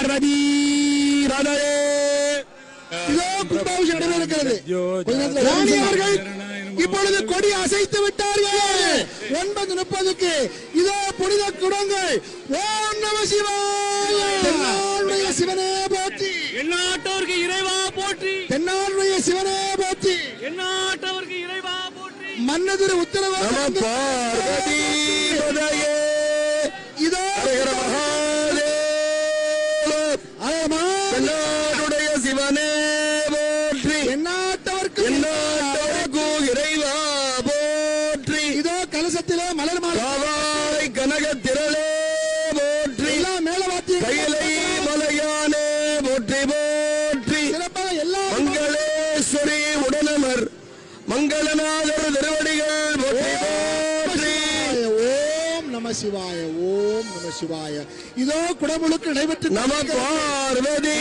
பார்வதி ராதே. இதோ கும்பாபிஷேகம் நடைபெறுகிறது. ராணி அவர்கள் இப்பொழுது கொடி அசைத்து விட்டார்கள். 9:30க்கு இதோ புனித குடங்கள். ஓம் நம சிவாய. தென்னாடுடைய சிவனே போற்றி. எந்நாட்டவருக்கு இறைவா போற்றி. தென்னாடுடைய சிவனே போற்றி. எந்நாட்டவருக்கு இறைவா போற்றி. மன்னதிரு உத்தரவு பார்வதி இதோ தென்னாடுடைய சிவனே போற்றி. எந்நாட்டவர்க்கு இறைவா போற்றி. இதோ கலசத்திலே மலர் மாலை கனக திரளே போற்றி. மேலவாத்திய கையிலை மலையானே போற்றி போற்றி. சிறப்பாக எல்லா மங்களேஸ்வரி உடனமர் மங்களநாதர் திருவடிகள் போற்றி போற்றி. ஓம் நம சிவாய. ஓம் நம சிவாய. இதோ குடமுழுக்கு நடைபெற்று நம பார்வதி